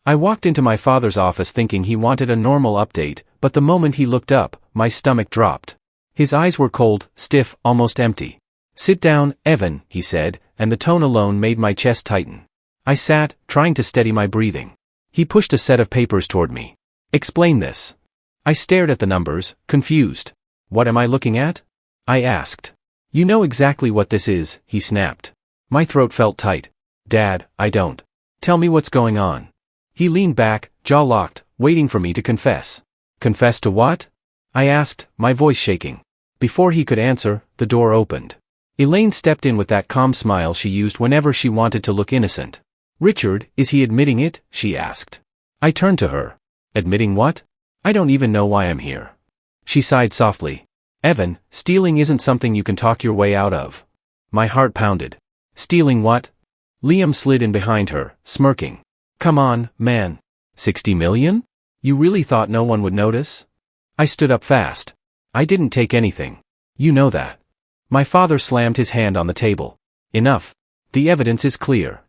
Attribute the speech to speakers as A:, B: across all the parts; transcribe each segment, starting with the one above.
A: I walked into my father's office thinking he wanted a normal update, but the moment he looked up, my stomach dropped. His eyes were cold, stiff, almost empty. "Sit down, Evan," he said, and the tone alone made my chest tighten. I sat, trying to steady my breathing. He pushed a set of papers toward me. "Explain this." I stared at the numbers, confused. "What am I looking at?" I asked. "You know exactly what this is," he snapped. My throat felt tight. "Dad, I don't." "Tell me what's going on." He leaned back, jaw locked, waiting for me to confess. "Confess to what?" I asked, my voice shaking. Before he could answer, the door opened. Elaine stepped in with that calm smile she used whenever she wanted to look innocent. "Richard, is he admitting it?" she asked. I turned to her. "Admitting what? I don't even know why I'm here." She sighed softly. "Evan, stealing isn't something you can talk your way out of." My heart pounded. "Stealing what?" Liam slid in behind her, smirking. "Come on, man. 60 million? You really thought no one would notice?" I stood up fast. "I didn't take anything. You know that." My father slammed his hand on the table. "Enough. The evidence is clear."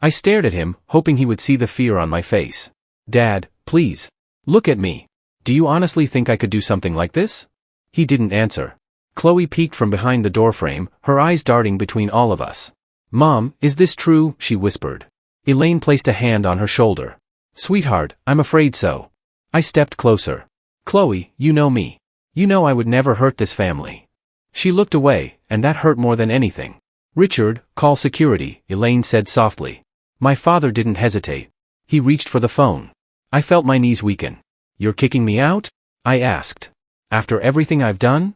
A: I stared at him, hoping he would see the fear on my face. "Dad, please. Look at me. Do you honestly think I could do something like this?" He didn't answer. Chloe peeked from behind the doorframe, her eyes darting between all of us. "Mom, is this true?" she whispered. Elaine placed a hand on her shoulder. "Sweetheart, I'm afraid so." I stepped closer. "Chloe, you know me. You know I would never hurt this family." She looked away, and that hurt more than anything. "Richard, call security," Elaine said softly. My father didn't hesitate. He reached for the phone. I felt my knees weaken. "You're kicking me out?" I asked. "After everything I've done?"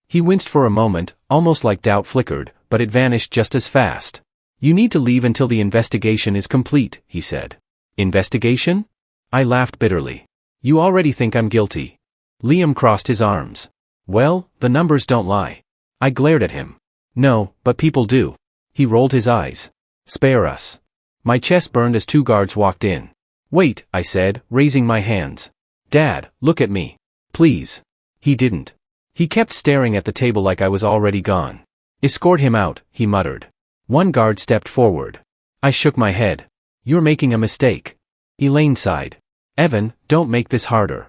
A: He winced for a moment, almost like doubt flickered, but it vanished just as fast. "You need to leave until the investigation is complete," he said. "Investigation?" I laughed bitterly. "You already think I'm guilty." Liam crossed his arms. "Well, the numbers don't lie." I glared at him. "No, but people do." He rolled his eyes. "Spare us." My chest burned as two guards walked in. "Wait," I said, raising my hands. "Dad, look at me. Please." He didn't. He kept staring at the table like I was already gone. "Escort him out," he muttered. One guard stepped forward. I shook my head. "You're making a mistake." Elaine sighed. "Evan, don't make this harder."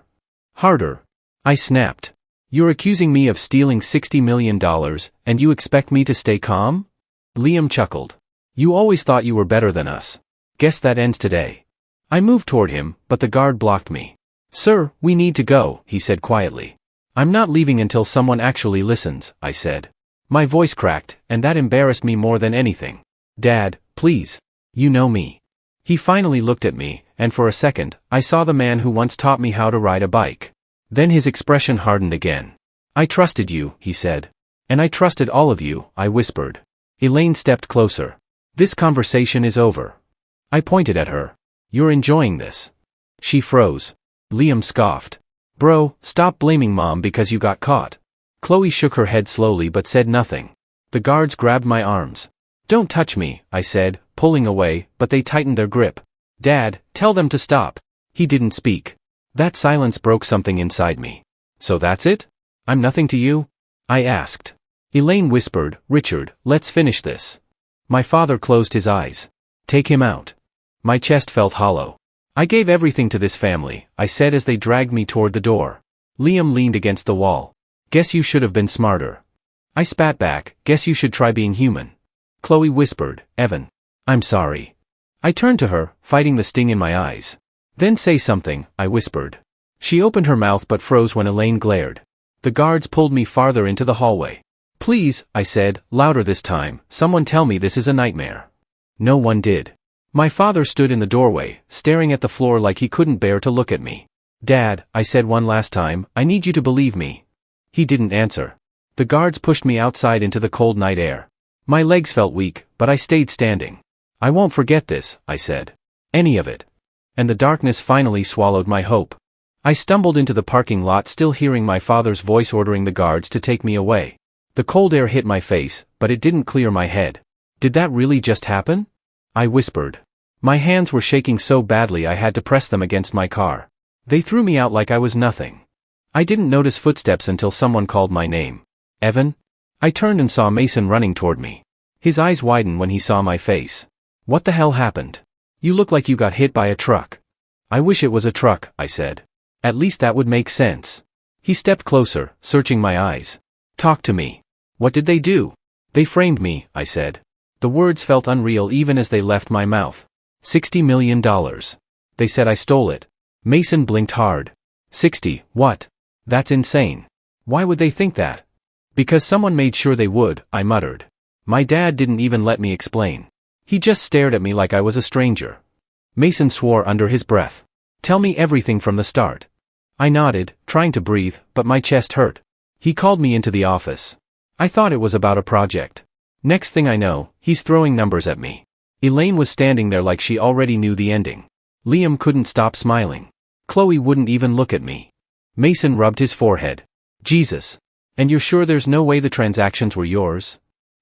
A: "Harder?" I snapped. "You're accusing me of stealing $60 million, and you expect me to stay calm?" Liam chuckled. "You always thought you were better than us. Guess that ends today." I moved toward him, but the guard blocked me. "Sir, we need to go," he said quietly. "I'm not leaving until someone actually listens," I said. My voice cracked, and that embarrassed me more than anything. "Dad, please. You know me." He finally looked at me, and for a second, I saw the man who once taught me how to ride a bike. Then his expression hardened again. "I trusted you," he said. "And I trusted all of you," I whispered. Elaine stepped closer. "This conversation is over." I pointed at her. "You're enjoying this." She froze. Liam scoffed. "Bro, stop blaming Mom because you got caught." Chloe shook her head slowly but said nothing. The guards grabbed my arms. "Don't touch me," I said, pulling away, but they tightened their grip. "Dad, tell them to stop." He didn't speak. That silence broke something inside me. "So that's it? I'm nothing to you?" I asked. Elaine whispered, "Richard, let's finish this." My father closed his eyes. "Take him out." My chest felt hollow. "I gave everything to this family," I said as they dragged me toward the door. Liam leaned against the wall. "Guess you should have been smarter." I spat back, "Guess you should try being human." Chloe whispered, "Evan. I'm sorry." I turned to her, fighting the sting in my eyes. "Then say something," I whispered. She opened her mouth but froze when Elaine glared. The guards pulled me farther into the hallway. "Please," I said, louder this time, "someone tell me this is a nightmare." No one did. My father stood in the doorway, staring at the floor like he couldn't bear to look at me. "Dad," I said one last time, "I need you to believe me." He didn't answer. The guards pushed me outside into the cold night air. My legs felt weak, but I stayed standing. "I won't forget this," I said. "Any of it." And the darkness finally swallowed my hope. I stumbled into the parking lot, still hearing my father's voice ordering the guards to take me away. The cold air hit my face, but it didn't clear my head. "Did that really just happen?" I whispered. My hands were shaking so badly I had to press them against my car. They threw me out like I was nothing. I didn't notice footsteps until someone called my name. "Evan?" I turned and saw Mason running toward me. His eyes widened when he saw my face. "What the hell happened? You look like you got hit by a truck." I wish it was a truck, I said. At least that would make sense. He stepped closer, searching my eyes. Talk to me. What did they do? They framed me, I said. The words felt unreal even as they left my mouth. $60 million. They said I stole it. Mason blinked hard. 60, what? That's insane. Why would they think that? Because someone made sure they would, I muttered. My dad didn't even let me explain. He just stared at me like I was a stranger. Mason swore under his breath. Tell me everything from the start. I nodded, trying to breathe, but my chest hurt. He called me into the office. I thought it was about a project. Next thing I know, he's throwing numbers at me. Elaine was standing there like she already knew the ending. Liam couldn't stop smiling. Chloe wouldn't even look at me. Mason rubbed his forehead. Jesus. And you're sure there's no way the transactions were yours?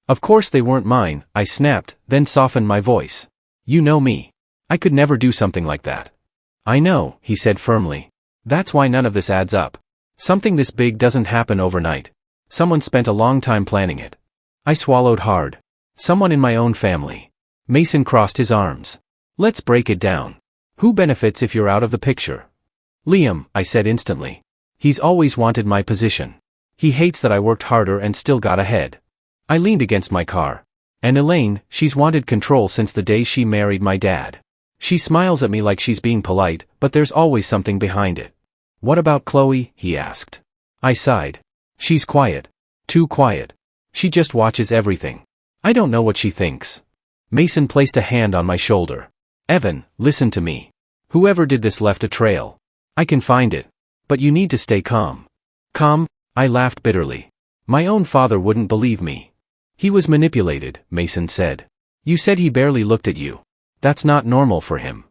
A: Of course they weren't mine, I snapped, then softened my voice. You know me. I could never do something like that. I know, he said firmly. That's why none of this adds up. Something this big doesn't happen overnight. Someone spent a long time planning it. I swallowed hard. Someone in my own family. Mason crossed his arms. Let's break it down. Who benefits if you're out of the picture? Liam, I said instantly. He's always wanted my position. He hates that I worked harder and still got ahead. I leaned against my car. And Elaine, she's wanted control since the day she married my dad. She smiles at me like she's being polite, but there's always something behind it. What about Chloe? He asked. I sighed. She's quiet. Too quiet. She just watches everything. I don't know what she thinks. Mason placed a hand on my shoulder. Evan, listen to me. Whoever did this left a trail. I can find it. But you need to stay calm. Calm? I laughed bitterly. My own father wouldn't believe me. He was manipulated, Mason said. You said he barely looked at you. That's not normal for him.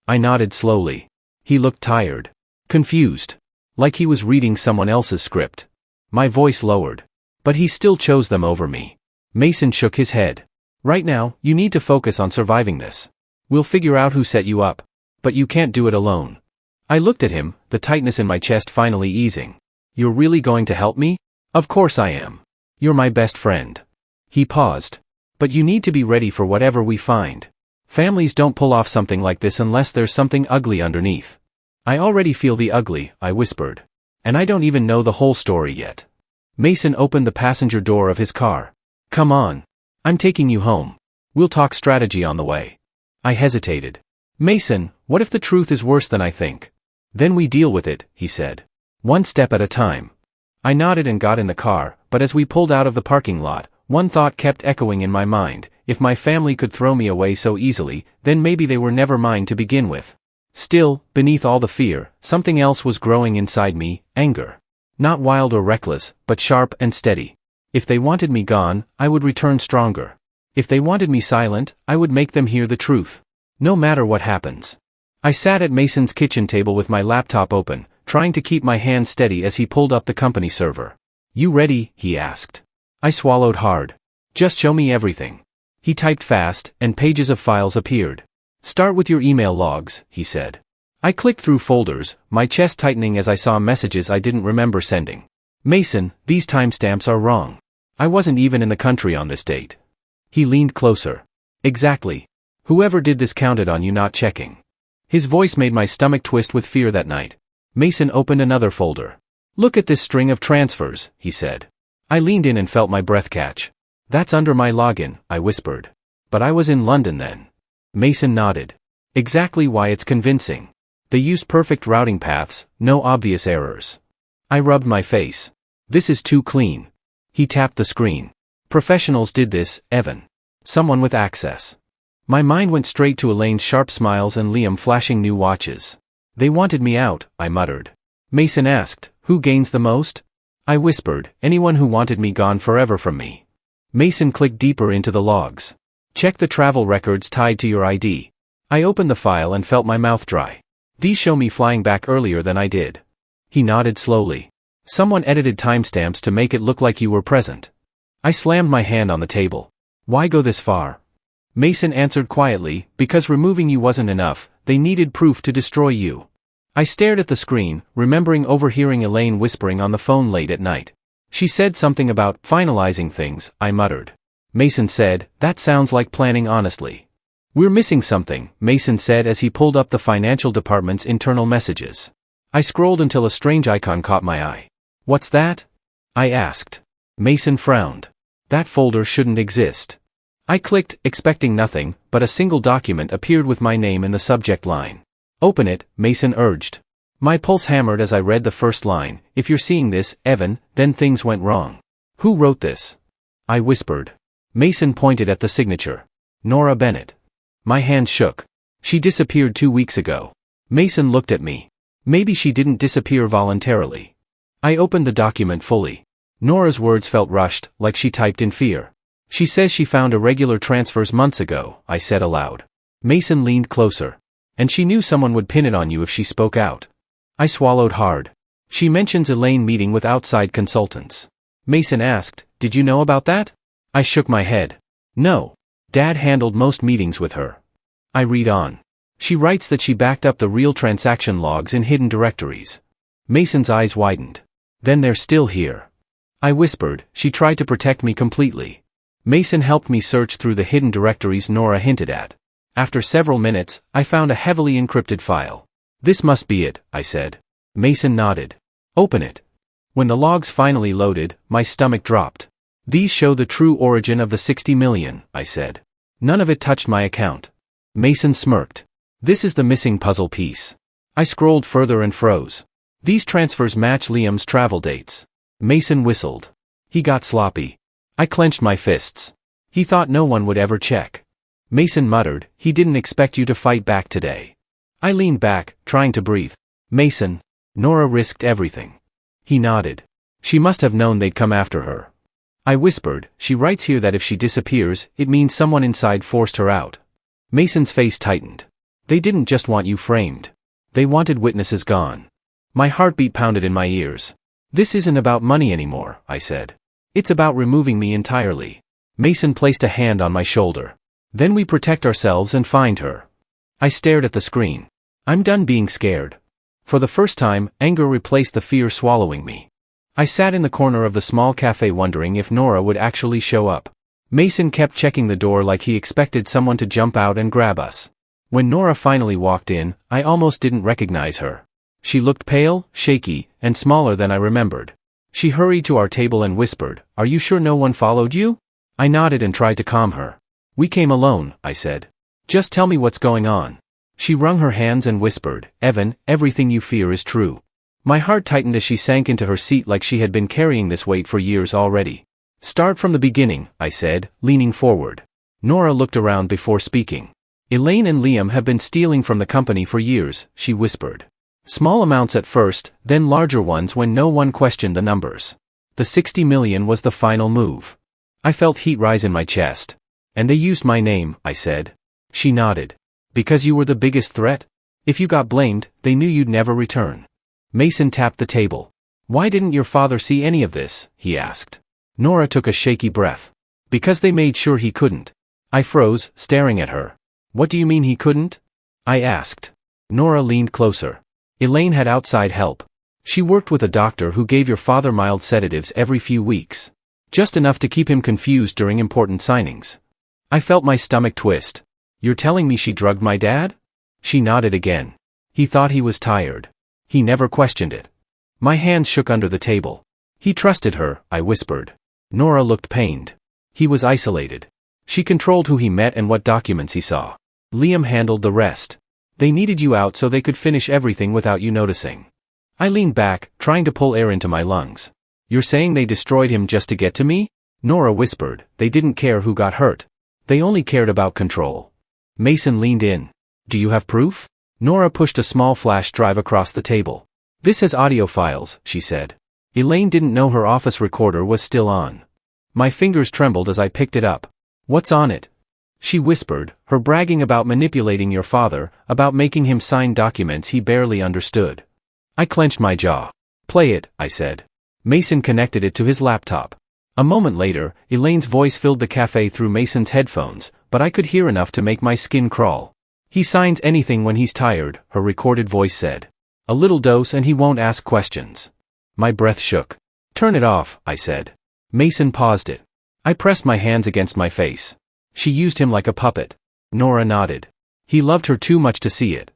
A: I nodded slowly. He looked tired. Confused. Like he was reading someone else's script. My voice lowered. But he still chose them over me. Mason shook his head. Right now, you need to focus on surviving this. We'll figure out who set you up. But you can't do it alone. I looked at him, the tightness in my chest finally easing. You're really going to help me? Of course I am. You're my best friend. He paused. But you need to be ready for whatever we find. Families don't pull off something like this unless there's something ugly underneath. I already feel the ugly, I whispered. And I don't even know the whole story yet. Mason opened the passenger door of his car. Come on. I'm taking you home. We'll talk strategy on the way. I hesitated. Mason, what if the truth is worse than I think? Then we deal with it, he said. One step at a time. I nodded and got in the car, but as we pulled out of the parking lot, one thought kept echoing in my mind. If my family could throw me away so easily, then maybe they were never mine to begin with. Still, beneath all the fear, something else was growing inside me, anger. Not wild or reckless, but sharp and steady. If they wanted me gone, I would return stronger. If they wanted me silent, I would make them hear the truth. No matter what happens. I sat at Mason's kitchen table with my laptop open, trying to keep my hand steady as he pulled up the company server. You ready? He asked. I swallowed hard. Just show me everything. He typed fast, and pages of files appeared. Start with your email logs, he said. I clicked through folders, my chest tightening as I saw messages I didn't remember sending. Mason, these timestamps are wrong. I wasn't even in the country on this date. He leaned closer. Exactly. Whoever did this counted on you not checking. His voice made my stomach twist with fear that night. Mason opened another folder. Look at this string of transfers, he said. I leaned in and felt my breath catch. That's under my login, I whispered. But I was in London then. Mason nodded. Exactly why it's convincing. They used perfect routing paths, no obvious errors. I rubbed my face. This is too clean. He tapped the screen. Professionals did this, Evan. Someone with access. My mind went straight to Elaine's sharp smiles and Liam flashing new watches. They wanted me out, I muttered. Mason asked, who gains the most? I whispered, anyone who wanted me gone forever from me. Mason clicked deeper into the logs. Check the travel records tied to your ID. I opened the file and felt my mouth dry. These show me flying back earlier than I did. He nodded slowly. Someone edited timestamps to make it look like you were present. I slammed my hand on the table. Why go this far? Mason answered quietly, because removing you wasn't enough, they needed proof to destroy you. I stared at the screen, remembering overhearing Elaine whispering on the phone late at night. She said something about finalizing things, I muttered. Mason said, that sounds like planning honestly. "We're missing something," Mason said as he pulled up the financial department's internal messages. I scrolled until a strange icon caught my eye. "What's that?" I asked. Mason frowned. "That folder shouldn't exist." I clicked, expecting nothing, but a single document appeared with my name in the subject line. "Open it," Mason urged. My pulse hammered as I read the first line. "If you're seeing this, Evan, then things went wrong." "Who wrote this?" I whispered. Mason pointed at the signature. "Nora Bennett." My hands shook. "She disappeared 2 weeks ago." Mason looked at me. "Maybe she didn't disappear voluntarily." I opened the document fully. Nora's words felt rushed, like she typed in fear. "She says she found irregular transfers months ago," I said aloud. Mason leaned closer. "And she knew someone would pin it on you if she spoke out." I swallowed hard. "She mentions Elaine meeting with outside consultants." Mason asked, "Did you know about that?" I shook my head. "No. Dad handled most meetings with her." I read on. "She writes that she backed up the real transaction logs in hidden directories." Mason's eyes widened. "Then they're still here." I whispered, "She tried to protect me completely." Mason helped me search through the hidden directories Nora hinted at. After several minutes, I found a heavily encrypted file. "This must be it," I said. Mason nodded. "Open it." When the logs finally loaded, my stomach dropped. "These show the true origin of the 60 million, I said. "None of it touched my account." Mason smirked. "This is the missing puzzle piece." I scrolled further and froze. "These transfers match Liam's travel dates." Mason whistled. He got sloppy. I clenched my fists. He thought no one would ever check. Mason muttered, "He didn't expect you to fight back today." I leaned back, trying to breathe. "Mason, Nora risked everything." He nodded. "She must have known they'd come after her." I whispered, "She writes here that if she disappears, it means someone inside forced her out." Mason's face tightened. "They didn't just want you framed. They wanted witnesses gone." My heartbeat pounded in my ears. "This isn't about money anymore," I said. "It's about removing me entirely." Mason placed a hand on my shoulder. "Then we protect ourselves and find her." I stared at the screen. I'm done being scared. For the first time, anger replaced the fear swallowing me. I sat in the corner of the small cafe wondering if Nora would actually show up. Mason kept checking the door like he expected someone to jump out and grab us. When Nora finally walked in, I almost didn't recognize her. She looked pale, shaky, and smaller than I remembered. She hurried to our table and whispered, "Are you sure no one followed you?" I nodded and tried to calm her. "We came alone," I said. "Just tell me what's going on." She wrung her hands and whispered, "Evan, everything you fear is true." My heart tightened as she sank into her seat like she had been carrying this weight for years already. "Start from the beginning," I said, leaning forward. Nora looked around before speaking. "Elaine and Liam have been stealing from the company for years," she whispered. "Small amounts at first, then larger ones when no one questioned the numbers. The 60 million was the final move." I felt heat rise in my chest. "And they used my name," I said. She nodded. "Because you were the biggest threat? If you got blamed, they knew you'd never return." Mason tapped the table. "Why didn't your father see any of this?" he asked. Nora took a shaky breath. "Because they made sure he couldn't." I froze, staring at her. "What do you mean he couldn't?" I asked. Nora leaned closer. "Elaine had outside help. She worked with a doctor who gave your father mild sedatives every few weeks. Just enough to keep him confused during important signings." I felt my stomach twist. "You're telling me she drugged my dad?" She nodded again. "He thought he was tired. He never questioned it." My hands shook under the table. "He trusted her," I whispered. Nora looked pained. "He was isolated. She controlled who he met and what documents he saw. Liam handled the rest. They needed you out so they could finish everything without you noticing." I leaned back, trying to pull air into my lungs. "You're saying they destroyed him just to get to me?" Nora whispered. "They didn't care who got hurt. They only cared about control." Mason leaned in. "Do you have proof?" Nora pushed a small flash drive across the table. "This has audio files," she said. "Elaine didn't know her office recorder was still on." My fingers trembled as I picked it up. "What's on it?" She whispered, her bragging about manipulating your father, about making him sign documents he barely understood. I clenched my jaw. "Play it," I said. Mason connected it to his laptop. A moment later, Elaine's voice filled the cafe through Mason's headphones, but I could hear enough to make my skin crawl. "He signs anything when he's tired," her recorded voice said. "A little dose and he won't ask questions." My breath shook. "Turn it off," I said. Mason paused it. I pressed my hands against my face. "She used him like a puppet." Nora nodded. He loved her too much to see it.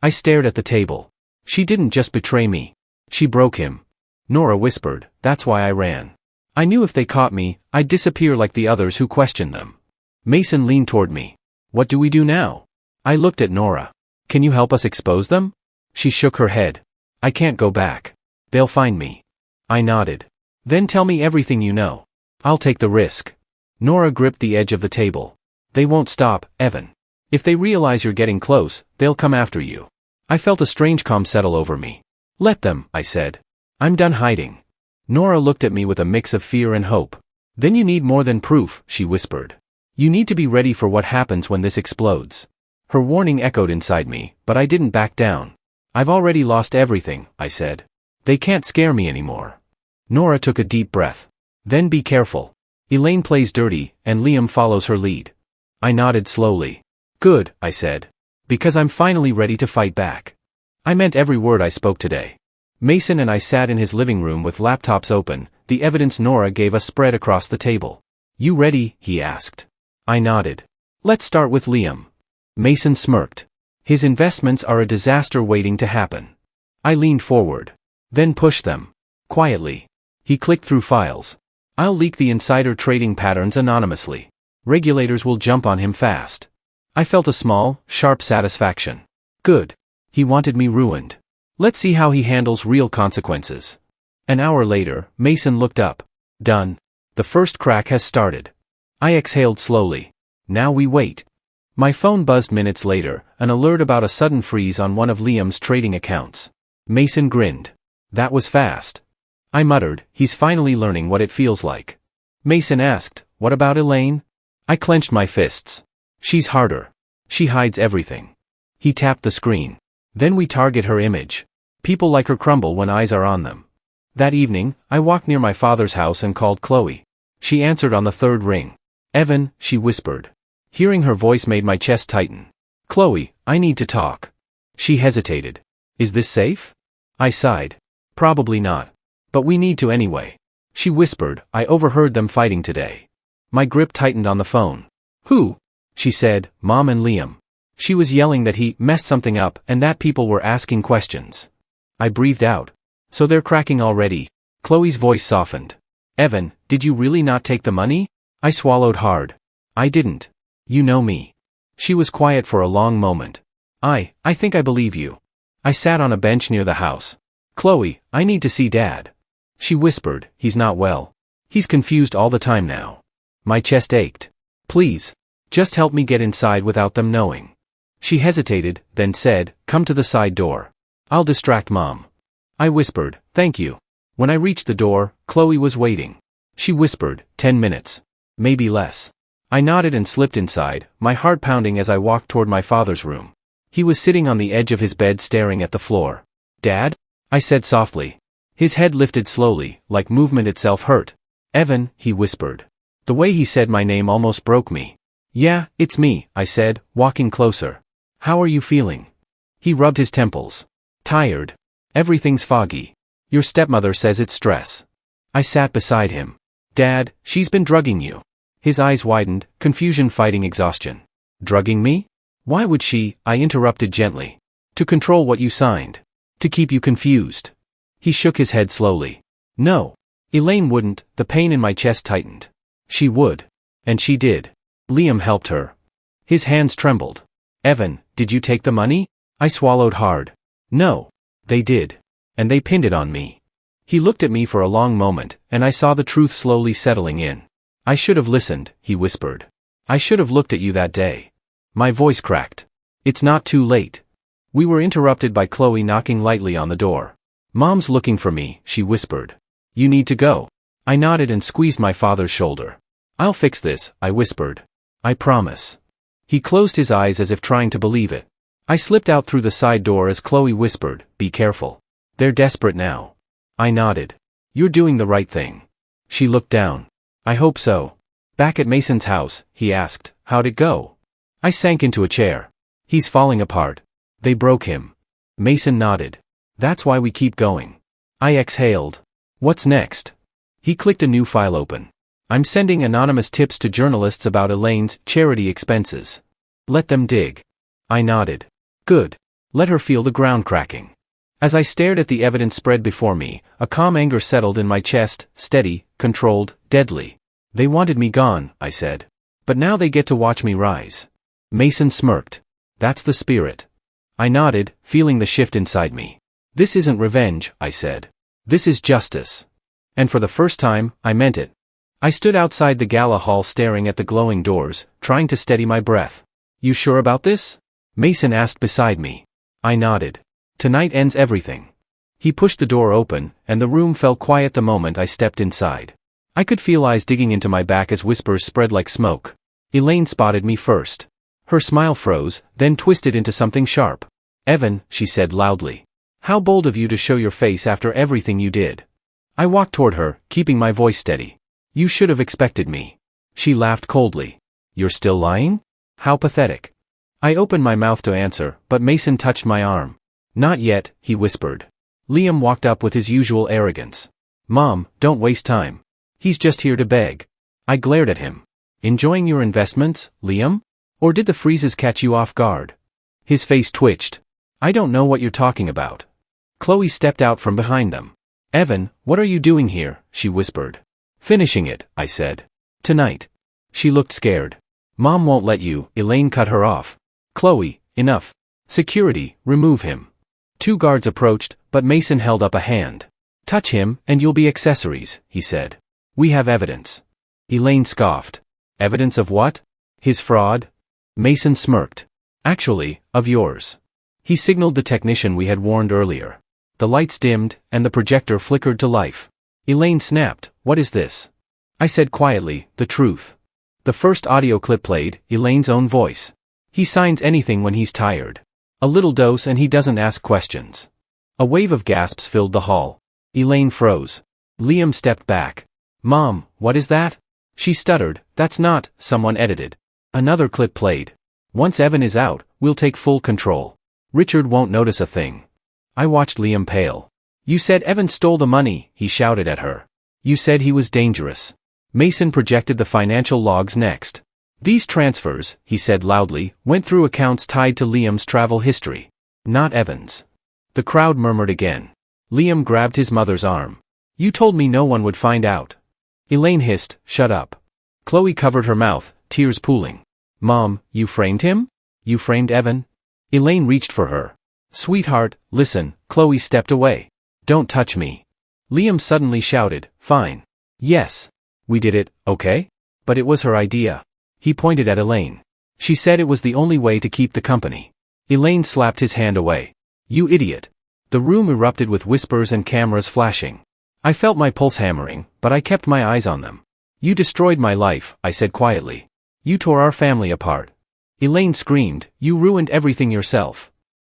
A: I stared at the table. She didn't just betray me. She broke him. Nora whispered, that's why I ran. I knew if they caught me, I'd disappear like the others who questioned them. Mason leaned toward me. What do we do now? I looked at Nora. Can you help us expose them? She shook her head. I can't go back. They'll find me. I nodded. Then tell me everything you know. I'll take the risk. Nora gripped the edge of the table. They won't stop, Evan. If they realize you're getting close, they'll come after you. I felt a strange calm settle over me. Let them, I said. I'm done hiding. Nora looked at me with a mix of fear and hope. Then you need more than proof, she whispered. You need to be ready for what happens when this explodes. Her warning echoed inside me, but I didn't back down. I've already lost everything, I said. They can't scare me anymore. Nora took a deep breath. Then be careful. Elaine plays dirty, and Liam follows her lead. I nodded slowly. Good, I said. Because I'm finally ready to fight back. I meant every word I spoke today. Mason and I sat in his living room with laptops open, the evidence Nora gave us spread across the table. You ready? He asked. I nodded. Let's start with Liam. Mason smirked. His investments are a disaster waiting to happen. I leaned forward. Then pushed them. Quietly. He clicked through files. I'll leak the insider trading patterns anonymously. Regulators will jump on him fast. I felt a small, sharp satisfaction. Good. He wanted me ruined. Let's see how he handles real consequences. An hour later, Mason looked up. Done. The first crack has started. I exhaled slowly. Now we wait. My phone buzzed minutes later, an alert about a sudden freeze on one of Liam's trading accounts. Mason grinned. That was fast. I muttered, he's finally learning what it feels like. Mason asked, what about Elaine? I clenched my fists. She's harder. She hides everything. He tapped the screen. Then we target her image. People like her crumble when eyes are on them. That evening, I walked near my father's house and called Chloe. She answered on the third ring. Evan, she whispered. Hearing her voice made my chest tighten. Chloe, I need to talk. She hesitated. Is this safe? I sighed. Probably not. But we need to anyway. She whispered, I overheard them fighting today. My grip tightened on the phone. Who? She said, Mom and Liam. She was yelling that he messed something up and that people were asking questions. I breathed out. So they're cracking already. Chloe's voice softened. Evan, did you really not take the money? I swallowed hard. I didn't. You know me. She was quiet for a long moment. I think I believe you. I sat on a bench near the house. Chloe, I need to see Dad. She whispered, he's not well. He's confused all the time now. My chest ached. Please. Just help me get inside without them knowing. She hesitated, then said, come to the side door. I'll distract Mom. I whispered, thank you. When I reached the door, Chloe was waiting. She whispered, 10 minutes. Maybe less. I nodded and slipped inside, my heart pounding as I walked toward my father's room. He was sitting on the edge of his bed staring at the floor. Dad? I said softly. His head lifted slowly, like movement itself hurt. Evan, he whispered. The way he said my name almost broke me. Yeah, it's me, I said, walking closer. How are you feeling? He rubbed his temples. Tired. Everything's foggy. Your stepmother says it's stress. I sat beside him. Dad, she's been drugging you. His eyes widened, confusion fighting exhaustion. Drugging me? Why would she? I interrupted gently. To control what you signed. To keep you confused. He shook his head slowly. No. Elaine wouldn't. The pain in my chest tightened. She would. And she did. Liam helped her. His hands trembled. Evan, did you take the money? I swallowed hard. No. They did. And they pinned it on me. He looked at me for a long moment, and I saw the truth slowly settling in. I should have listened, he whispered. I should have looked at you that day. My voice cracked. It's not too late. We were interrupted by Chloe knocking lightly on the door. Mom's looking for me, she whispered. You need to go. I nodded and squeezed my father's shoulder. I'll fix this, I whispered. I promise. He closed his eyes as if trying to believe it. I slipped out through the side door as Chloe whispered, be careful. They're desperate now. I nodded. You're doing the right thing. She looked down. I hope so. Back at Mason's house, he asked, how'd it go? I sank into a chair. He's falling apart. They broke him. Mason nodded. That's why we keep going. I exhaled. What's next? He clicked a new file open. I'm sending anonymous tips to journalists about Elaine's charity expenses. Let them dig. I nodded. Good. Let her feel the ground cracking. As I stared at the evidence spread before me, a calm anger settled in my chest, steady, controlled, deadly. They wanted me gone, I said. But now they get to watch me rise. Mason smirked. That's the spirit. I nodded, feeling the shift inside me. This isn't revenge, I said. This is justice. And for the first time, I meant it. I stood outside the gala hall staring at the glowing doors, trying to steady my breath. You sure about this? Mason asked beside me. I nodded. Tonight ends everything. He pushed the door open, and the room fell quiet the moment I stepped inside. I could feel eyes digging into my back as whispers spread like smoke. Elaine spotted me first. Her smile froze, then twisted into something sharp. Evan, she said loudly. How bold of you to show your face after everything you did. I walked toward her, keeping my voice steady. You should have expected me. She laughed coldly. You're still lying? How pathetic. I opened my mouth to answer, but Mason touched my arm. Not yet, he whispered. Liam walked up with his usual arrogance. Mom, don't waste time. He's just here to beg. I glared at him. Enjoying your investments, Liam? Or did the freezes catch you off guard? His face twitched. I don't know what you're talking about. Chloe stepped out from behind them. Evan, what are you doing here? She whispered. Finishing it, I said. Tonight. She looked scared. Mom won't let you, Elaine cut her off. Chloe, enough. Security, remove him. 2 guards approached, but Mason held up a hand. Touch him, and you'll be accessories, he said. We have evidence. Elaine scoffed. Evidence of what? His fraud? Mason smirked. Actually, of yours. He signaled the technician we had warned earlier. The lights dimmed, and the projector flickered to life. Elaine snapped, what is this? I said quietly, the truth. The first audio clip played, Elaine's own voice. He signs anything when he's tired. A little dose and he doesn't ask questions. A wave of gasps filled the hall. Elaine froze. Liam stepped back. Mom, what is that? She stuttered, that's not, someone edited. Another clip played. Once Evan is out, we'll take full control. Richard won't notice a thing. I watched Liam pale. You said Evan stole the money, he shouted at her. You said he was dangerous. Mason projected the financial logs next. These transfers, he said loudly, went through accounts tied to Liam's travel history. Not Evan's. The crowd murmured again. Liam grabbed his mother's arm. You told me no one would find out. Elaine hissed, shut up. Chloe covered her mouth, tears pooling. Mom, you framed him? You framed Evan? Elaine reached for her. Sweetheart, listen, Chloe stepped away. Don't touch me. Liam suddenly shouted, fine. Yes. We did it, okay? But it was her idea. He pointed at Elaine. She said it was the only way to keep the company. Elaine slapped his hand away. You idiot. The room erupted with whispers and cameras flashing. I felt my pulse hammering, but I kept my eyes on them. You destroyed my life, I said quietly. You tore our family apart. Elaine screamed, you ruined everything yourself.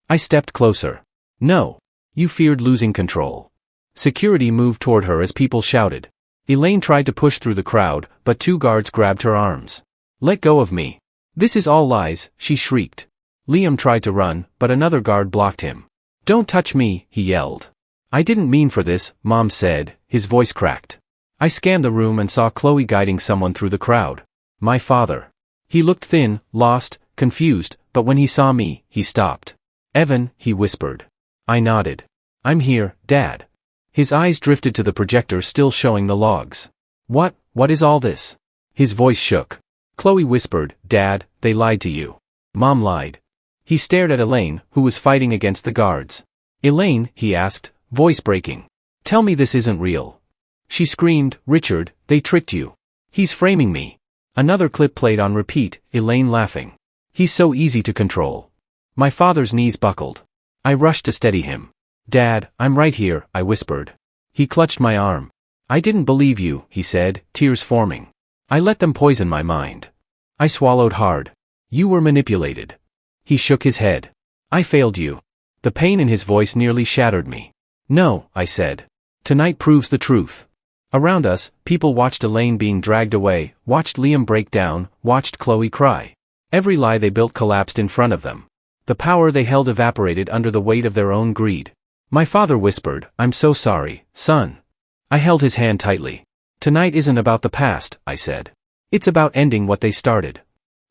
A: I stepped closer. No. You feared losing control. Security moved toward her as people shouted. Elaine tried to push through the crowd, but 2 guards grabbed her arms. Let go of me. This is all lies, she shrieked. Liam tried to run, but another guard blocked him. Don't touch me, he yelled. I didn't mean for this, Mom said, his voice cracked. I scanned the room and saw Chloe guiding someone through the crowd. My father. He looked thin, lost, confused, but when he saw me, he stopped. Evan, he whispered. I nodded. I'm here, Dad. His eyes drifted to the projector still showing the logs. What is all this? His voice shook. Chloe whispered, Dad, they lied to you. Mom lied. He stared at Elaine, who was fighting against the guards. Elaine, he asked, voice breaking. Tell me this isn't real. She screamed, Richard, they tricked you. He's framing me. Another clip played on repeat, Elaine laughing. He's so easy to control. My father's knees buckled. I rushed to steady him. Dad, I'm right here, I whispered. He clutched my arm. I didn't believe you, he said, tears forming. I let them poison my mind. I swallowed hard. You were manipulated. He shook his head. I failed you. The pain in his voice nearly shattered me. No, I said. Tonight proves the truth. Around us, people watched Elaine being dragged away, watched Liam break down, watched Chloe cry. Every lie they built collapsed in front of them. The power they held evaporated under the weight of their own greed. My father whispered, I'm so sorry, son. I held his hand tightly. Tonight isn't about the past, I said. It's about ending what they started.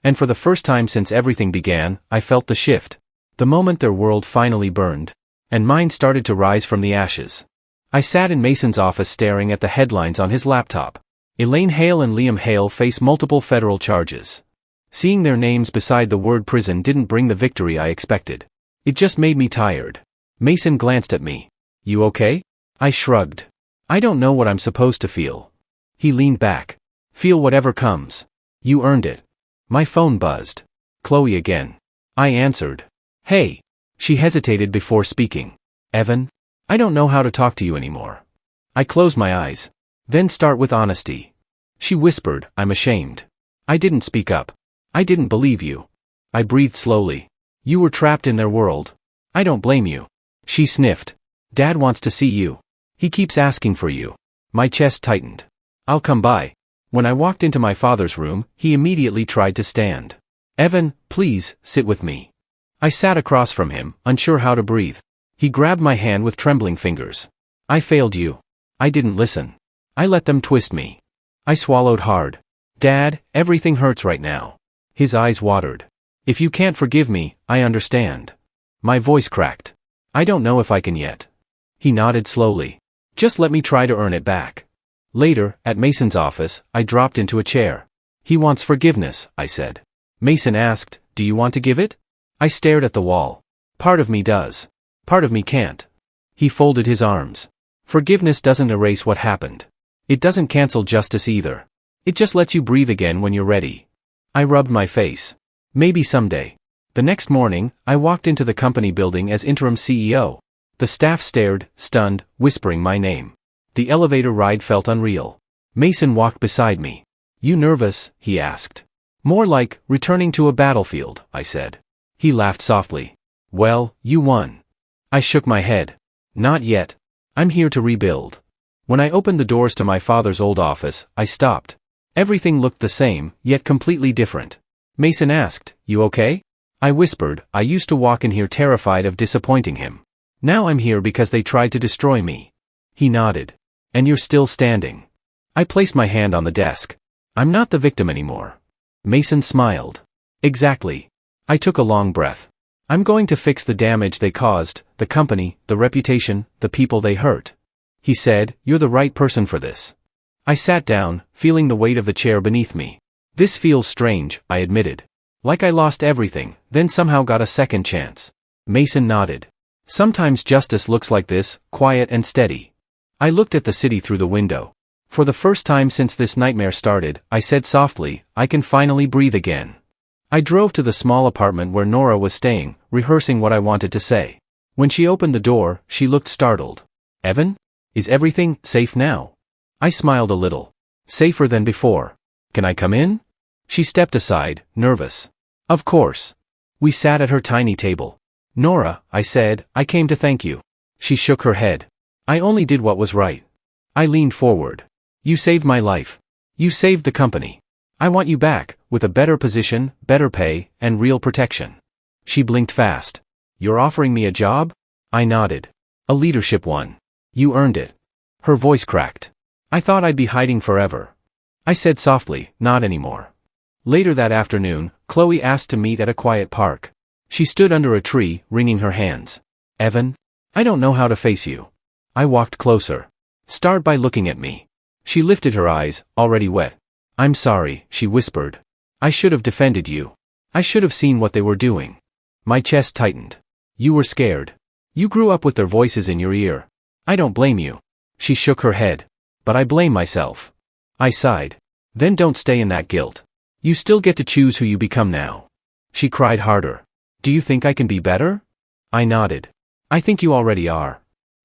A: And for the first time since everything began, I felt the shift. The moment their world finally burned. And mine started to rise from the ashes. I sat in Mason's office staring at the headlines on his laptop. Elaine Hale and Liam Hale face multiple federal charges. Seeing their names beside the word prison didn't bring the victory I expected. It just made me tired. Mason glanced at me. You okay? I shrugged. I don't know what I'm supposed to feel. He leaned back. Feel whatever comes. You earned it. My phone buzzed. Chloe again. I answered. Hey. She hesitated before speaking. Evan? I don't know how to talk to you anymore. I closed my eyes. Then start with honesty. She whispered, I'm ashamed. I didn't speak up. I didn't believe you. I breathed slowly. You were trapped in their world. I don't blame you. She sniffed. Dad wants to see you. He keeps asking for you. My chest tightened. I'll come by. When I walked into my father's room, he immediately tried to stand. Evan, please, sit with me. I sat across from him, unsure how to breathe. He grabbed my hand with trembling fingers. I failed you. I didn't listen. I let them twist me. I swallowed hard. Dad, everything hurts right now. His eyes watered. If you can't forgive me, I understand. My voice cracked. I don't know if I can yet. He nodded slowly. Just let me try to earn it back. Later, at Mason's office, I dropped into a chair. He wants forgiveness, I said. Mason asked, do you want to give it? I stared at the wall. Part of me does. Part of me can't. He folded his arms. Forgiveness doesn't erase what happened. It doesn't cancel justice either. It just lets you breathe again when you're ready. I rubbed my face. Maybe someday. The next morning, I walked into the company building as interim CEO. The staff stared, stunned, whispering my name. The elevator ride felt unreal. Mason walked beside me. You nervous? He asked. More like, returning to a battlefield, I said. He laughed softly. Well, you won. I shook my head. Not yet. I'm here to rebuild. When I opened the doors to my father's old office, I stopped. Everything looked the same, yet completely different. Mason asked, you okay? I whispered, I used to walk in here terrified of disappointing him. Now I'm here because they tried to destroy me. He nodded. And you're still standing. I placed my hand on the desk. I'm not the victim anymore. Mason smiled. Exactly. I took a long breath. I'm going to fix the damage they caused, the company, the reputation, the people they hurt. He said, you're the right person for this. I sat down, feeling the weight of the chair beneath me. This feels strange, I admitted. Like I lost everything, then somehow got a second chance. Mason nodded. Sometimes justice looks like this, quiet and steady. I looked at the city through the window. For the first time since this nightmare started, I said softly, I can finally breathe again. I drove to the small apartment where Nora was staying, rehearsing what I wanted to say. When she opened the door, she looked startled. Evan? Is everything safe now? I smiled a little. Safer than before. Can I come in? She stepped aside, nervous. Of course. We sat at her tiny table. Nora, I said, I came to thank you. She shook her head. I only did what was right. I leaned forward. You saved my life. You saved the company. I want you back, with a better position, better pay, and real protection. She blinked fast. You're offering me a job? I nodded. A leadership one. You earned it. Her voice cracked. I thought I'd be hiding forever. I said softly, not anymore. Later that afternoon, Chloe asked to meet at a quiet park. She stood under a tree, wringing her hands. Evan? I don't know how to face you. I walked closer. Start by looking at me. She lifted her eyes, already wet. I'm sorry, she whispered. I should have defended you. I should have seen what they were doing. My chest tightened. You were scared. You grew up with their voices in your ear. I don't blame you. She shook her head. But I blame myself. I sighed. Then don't stay in that guilt. You still get to choose who you become now. She cried harder. Do you think I can be better? I nodded. I think you already are.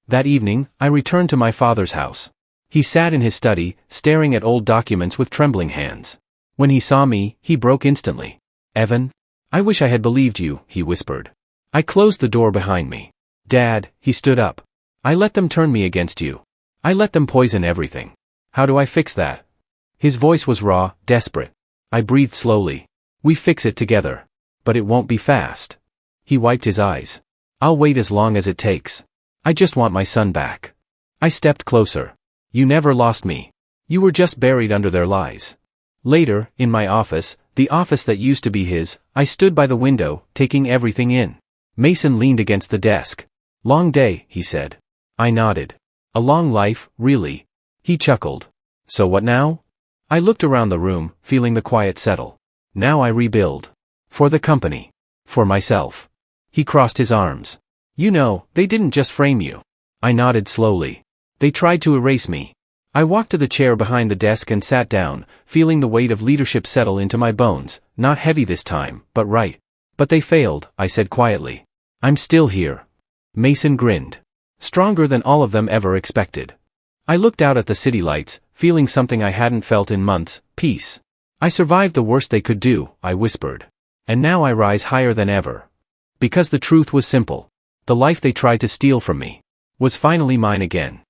A: That evening, I returned to my father's house. He sat in his study, staring at old documents with trembling hands. When he saw me, he broke instantly. Evan? I wish I had believed you, he whispered. I closed the door behind me. Dad, he stood up. I let them turn me against you. I let them poison everything. How do I fix that? His voice was raw, desperate. I breathed slowly. We fix it together. But it won't be fast. He wiped his eyes. I'll wait as long as it takes. I just want my son back. I stepped closer. You never lost me. You were just buried under their lies. Later, in my office, the office that used to be his, I stood by the window, taking everything in. Mason leaned against the desk. "Long day," he said. I nodded. "A long life, really." He chuckled. "So what now?" I looked around the room, feeling the quiet settle. "Now I rebuild. For the company. For myself." He crossed his arms. "You know, they didn't just frame you." I nodded slowly. "They tried to erase me." I walked to the chair behind the desk and sat down, feeling the weight of leadership settle into my bones, not heavy this time, but right. "But they failed," I said quietly. "I'm still here." Mason grinned. "Stronger than all of them ever expected." I looked out at the city lights, feeling something I hadn't felt in months: peace. "I survived the worst they could do," I whispered. "And now I rise higher than ever." Because the truth was simple. The life they tried to steal from me was finally mine again.